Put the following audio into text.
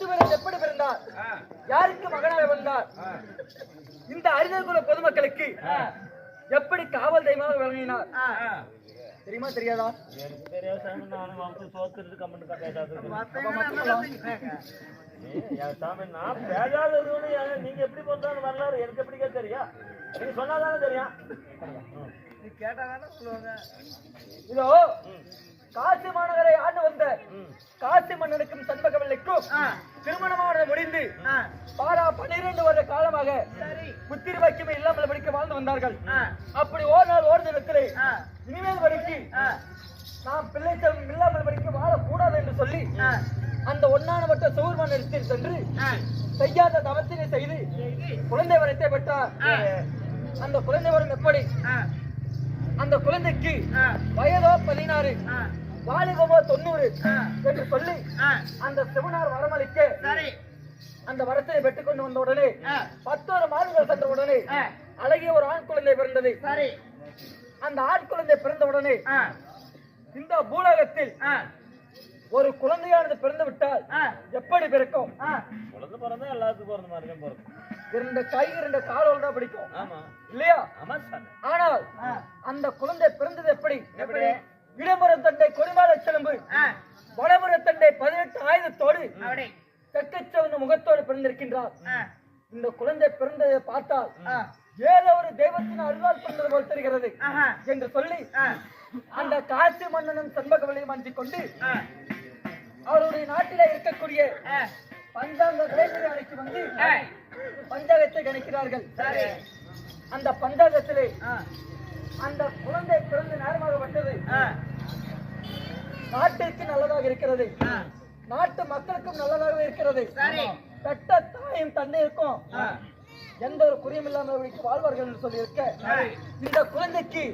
முத்துவீரன் எப்படி பிறந்தார், யாருக்கு மகனாக வந்தார், இந்த அறிஞர்குல பொதுமக்களுக்கு எப்படி காவல் தெய்வமாக விளங்கினார் தெரியுமா தெரியாதா? நீங்க எப்படி பண்றாங்க வரலாறு எனக்கு எப்படி தெரியா? நீங்க சொன்னாதானே தெரியும். இதோ காசி மாநகரை ஆண்டு வந்த காசி மன்னனுக்கும் சண்பகவல்லிக்கும் திருமணமானது முடிந்து பாரா 12 வருட காலமாக புத்திரி வைக்கமே இல்லாமல் படிக்க வாழ்ந்து வந்தார்கள். அப்படி ஒரு நாள் ஒரு தினத்திலே இனிமேல் படிக்கு நாம் பிள்ளை செல்வம் இல்லாமல் படிக்க வாழக்கூடாது என்று சொல்லி அந்த ஒன்னானவற்ற சூர்மன் இடத்தில் சென்று செய்யாத தவத்தினை செய்து குழந்தை வரத்தை பெற்றார். அந்த குழந்தை வரம் எப்படி? அந்த குழந்தைக்கு வயதோ 16, வாலிபமோ 90 என்று சொல்லி அந்த சிவனார் வரமளிக்க அந்த வரத்தை பெற்றுக் கொண்டு வந்த உடனே 11 மாதங்கள் சென்ற உடனே அழகிய ஒரு ஆண் குழந்தை பிறந்தது. அந்த ஆண் குழந்தை பிறந்த உடனே இந்த பூலோகத்தில் ஒரு குழந்தையானது பிறந்து விட்டால் எப்படி பிறக்கும்? குழந்தை பிறந்தா எல்லாத்துக்கும் பிறந்த மாதிரி தான் பிறக்கும். 2 கை 2 காலோட தான் பிடிக்கும் இல்லையா? ஆனால் அந்த குழந்தை பிறந்தது எப்படி? இடமரம் தண்டை கொடிமால செலும்பு, வடமரம் தண்டை 18 ஆயுதத்தோடு தெற்கச்சவந்த முகத்தோடு பிறந்திருக்கின்றார். இந்த குழந்தை பிறந்ததை பார்த்தால் ஏதோ ஒரு தெய்வத்தின் அருளால் பிறந்தது போல் தெரிகிறது என்று சொல்லி அந்த காசி மன்னனும் சண்பகவல்லியும் அஞ்சிக் கொண்டு அவருடைய நாட்டிலே இருக்கக்கூடிய பஞ்சாங்க கலைஞரை அழைத்து வந்து பஞ்சாங்கத்தை கணிக்கிறார்கள். அந்த பஞ்சாங்கத்திலே அந்த குழந்தை பிறந்து நேரமாகப்பட்டது நாட்டிற்கு நல்லதாக இருக்கிறது, நாட்டு மக்களுக்கும் நல்லதாக இருக்கிறது. பெற்ற தாயும் தந்தைக்கும் எந்த ஒரு குறையும் இல்லாமல் வாழ்வார்கள் என்று சொல்லி இருக்க இந்த குழந்தைக்கு